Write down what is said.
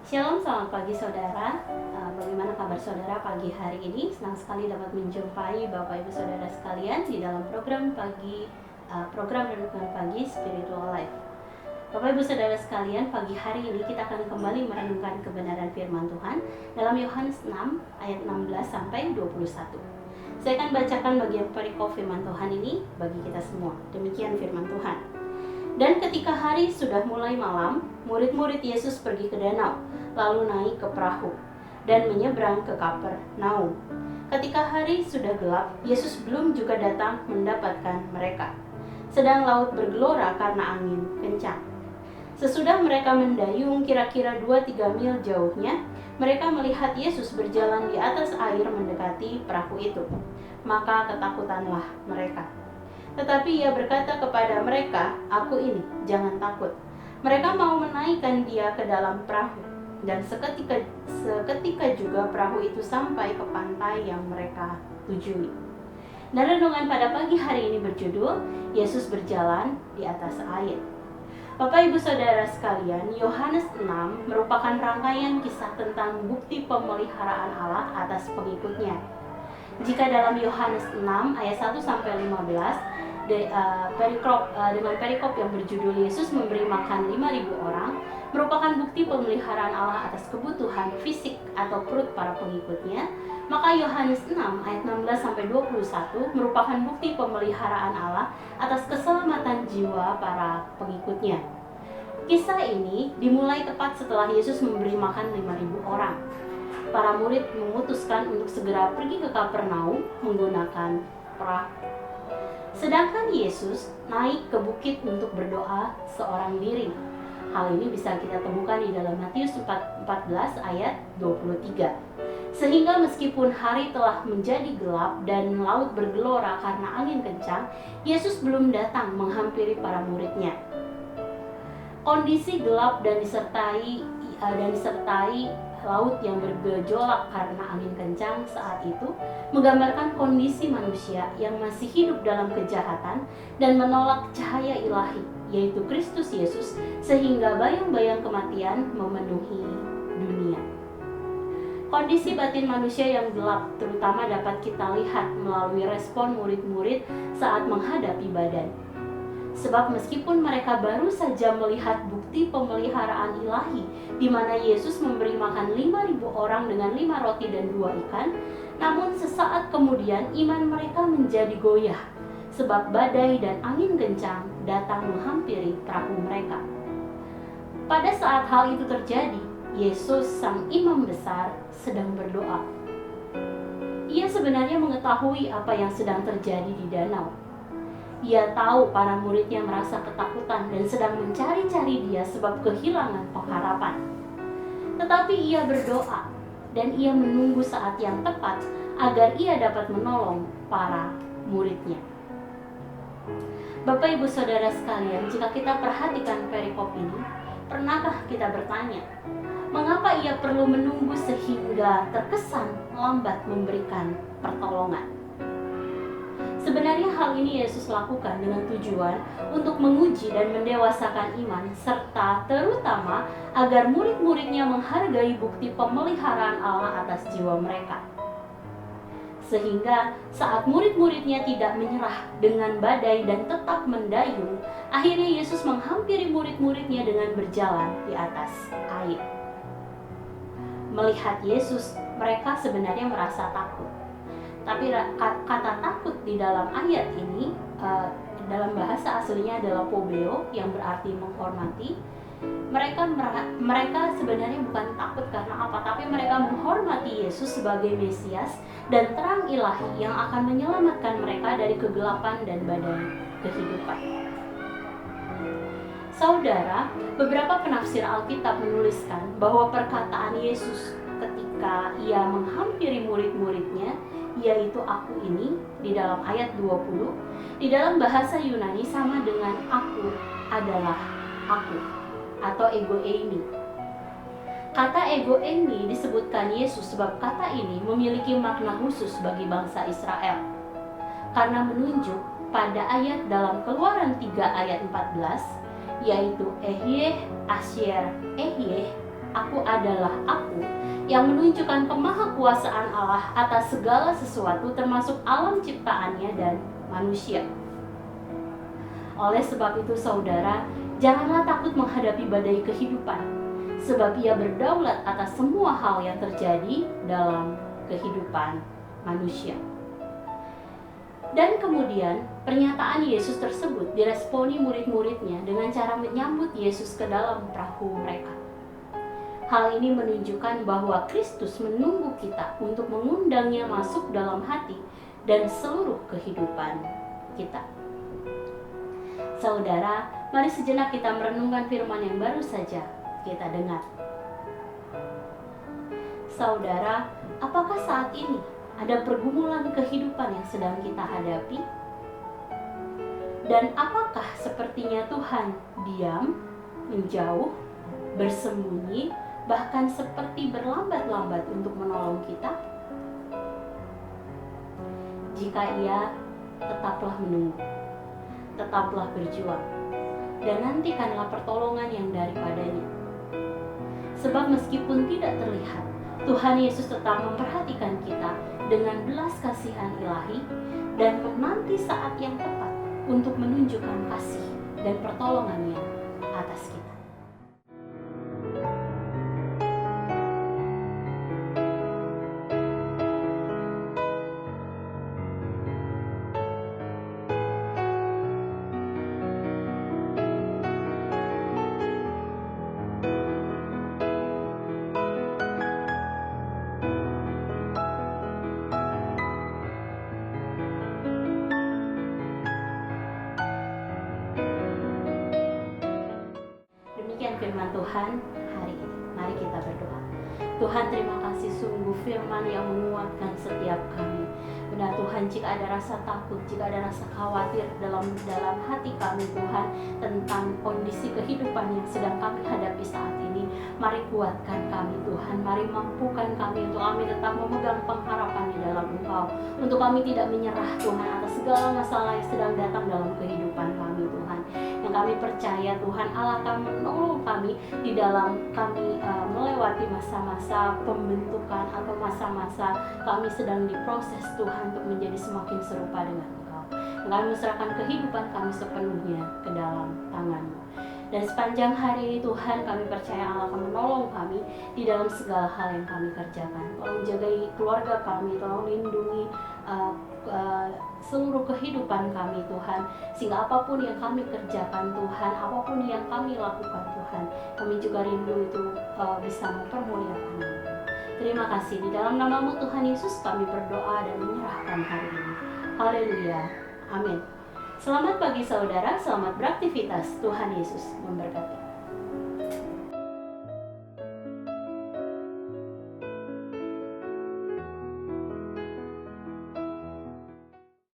Shalom, selamat pagi saudara. Bagaimana kabar saudara pagi hari ini? Senang sekali dapat menjumpai Bapak Ibu Saudara sekalian di dalam program renungan pagi Spiritual Life. Bapak Ibu Saudara sekalian, pagi hari ini kita akan kembali merenungkan kebenaran firman Tuhan dalam Yohanes 6 ayat 16 sampai 21. Saya akan bacakan bagian perikop firman Tuhan ini bagi kita semua. Demikian firman Tuhan. Dan ketika hari sudah mulai malam, murid-murid Yesus pergi ke danau, lalu naik ke perahu, dan menyeberang ke Kapernaum. Ketika hari sudah gelap, Yesus belum juga datang mendapatkan mereka. Sedang laut bergelora karena angin kencang. Sesudah mereka mendayung kira-kira 2-3 mil jauhnya, mereka melihat Yesus berjalan di atas air mendekati perahu itu. Maka ketakutanlah mereka. Tetapi ia berkata kepada mereka, "Aku ini, jangan takut." Mereka mau menaikkan dia ke dalam perahu, dan seketika juga perahu itu sampai ke pantai yang mereka tujui. Dan renungan pada pagi hari ini berjudul, Yesus berjalan di atas air. Bapak Ibu Saudara sekalian, Yohanes 6 merupakan rangkaian kisah tentang bukti pemeliharaan Allah atas pengikutnya. Jika dalam Yohanes 6 ayat 1-15 dengan perikop yang berjudul Yesus memberi makan 5.000 orang merupakan bukti pemeliharaan Allah atas kebutuhan fisik atau perut para pengikutnya, maka Yohanes 6 ayat 16-21 merupakan bukti pemeliharaan Allah atas keselamatan jiwa para pengikutnya. Kisah ini dimulai tepat setelah Yesus memberi makan 5.000 orang. Para murid memutuskan untuk segera pergi ke Kapernaum menggunakan perahu. Sedangkan Yesus naik ke bukit untuk berdoa seorang diri. Hal ini bisa kita temukan di dalam Matius 14 ayat 23. Sehingga meskipun hari telah menjadi gelap dan laut bergelora karena angin kencang, Yesus belum datang menghampiri para muridnya. Kondisi gelap dan disertai laut yang bergejolak karena angin kencang saat itu menggambarkan kondisi manusia yang masih hidup dalam kejahatan dan menolak cahaya ilahi, yaitu Kristus Yesus, sehingga bayang-bayang kematian memenuhi dunia. Kondisi batin manusia yang gelap terutama dapat kita lihat melalui respon murid-murid saat menghadapi badai. Sebab meskipun mereka baru saja melihat bukti pemeliharaan ilahi di mana Yesus memberi makan 5.000 orang dengan 5 roti dan 2 ikan, namun sesaat kemudian iman mereka menjadi goyah sebab badai dan angin kencang datang menghampiri perahu mereka. Pada saat hal itu terjadi, Yesus sang imam besar sedang berdoa. Ia sebenarnya mengetahui apa yang sedang terjadi di danau. Ia tahu para muridnya merasa ketakutan dan sedang mencari-cari dia sebab kehilangan pengharapan. Tetapi ia berdoa dan ia menunggu saat yang tepat agar ia dapat menolong para muridnya. Bapak Ibu Saudara sekalian, jika kita perhatikan perikop ini, pernahkah kita bertanya, mengapa ia perlu menunggu sehingga terkesan lambat memberikan pertolongan? Sebenarnya hal ini Yesus lakukan dengan tujuan untuk menguji dan mendewasakan iman, serta terutama agar murid-muridnya menghargai bukti pemeliharaan Allah atas jiwa mereka. Sehingga saat murid-muridnya tidak menyerah dengan badai dan tetap mendayung, akhirnya Yesus menghampiri murid-muridnya dengan berjalan di atas air. Melihat Yesus, mereka sebenarnya merasa takut. Tapi kata takut di dalam ayat ini dalam bahasa aslinya adalah phobeo, yang berarti menghormati. Mereka sebenarnya bukan takut karena apa, tapi mereka menghormati Yesus sebagai Mesias dan terang ilahi yang akan menyelamatkan mereka dari kegelapan dan badai kehidupan. Saudara, beberapa penafsir Alkitab menuliskan bahwa perkataan Yesus ketika ia menghampiri murid-muridnya, yaitu "aku ini" di dalam ayat 20, di dalam bahasa Yunani sama dengan "aku adalah aku" atau ego eimi. Kata ego eimi disebutkan Yesus sebab kata ini memiliki makna khusus bagi bangsa Israel, karena menunjuk pada ayat dalam Keluaran 3 ayat 14, yaitu Ehyeh Asher Ehyeh Aku adalah Aku yang menunjukkan kemahakuasaan Allah atas segala sesuatu termasuk alam ciptaannya dan manusia. Oleh sebab itu saudara, janganlah takut menghadapi badai kehidupan, sebab Ia berdaulat atas semua hal yang terjadi dalam kehidupan manusia. Dan kemudian pernyataan Yesus tersebut diresponi murid-muridnya dengan cara menyambut Yesus ke dalam perahu mereka. Hal ini menunjukkan bahwa Kristus menunggu kita untuk mengundangnya masuk dalam hati dan seluruh kehidupan kita. Saudara, mari sejenak kita merenungkan firman yang baru saja kita dengar. Saudara, apakah saat ini ada pergumulan kehidupan yang sedang kita hadapi? Dan apakah sepertinya Tuhan diam, menjauh, bersembunyi, bahkan seperti berlambat-lambat untuk menolong kita? Jika iya, tetaplah menunggu, tetaplah berjuang, dan nantikanlah pertolongan yang daripadanya. Sebab meskipun tidak terlihat, Tuhan Yesus tetap memperhatikan kita dengan belas kasihan ilahi dan menanti saat yang tepat untuk menunjukkan kasih dan pertolongannya atas kita. Demikian firman Tuhan hari ini. Mari kita berdoa. Tuhan, terima kasih sungguh firman yang menguatkan setiap kami. Benar Tuhan, jika ada rasa takut, jika ada rasa khawatir dalam hati kami Tuhan tentang kondisi kehidupan yang sedang kami hadapi saat ini, mari kuatkan kami Tuhan, mari mampukan kami untuk kami tetap memegang pengharapan di dalam Engkau, untuk kami tidak menyerah Tuhan atas segala masalah yang sedang datang dalam kehidupan kami Tuhan. Yang kami percaya Tuhan Allah akan menolong kami di dalam kami melewati masa-masa pembentukan atau masa-masa kami sedang diproses Tuhan untuk menjadi semakin serupa dengan Engkau. Kami menyerahkan kehidupan kami sepenuhnya ke dalam tangan-Mu. Dan sepanjang hari ini Tuhan, kami percaya Allah akan menolong kami di dalam segala hal yang kami kerjakan. Tolong jagai keluarga kami, tolong lindungi seluruh kehidupan kami Tuhan, sehingga apapun yang kami kerjakan Tuhan, apapun yang kami lakukan Tuhan, kami juga rindu itu bisa mempermuliakan Nama. Terima kasih, di dalam nama-Mu Tuhan Yesus kami berdoa dan menyerahkan hari ini. Haleluya, amin. Selamat pagi saudara, selamat beraktivitas. Tuhan Yesus memberkati.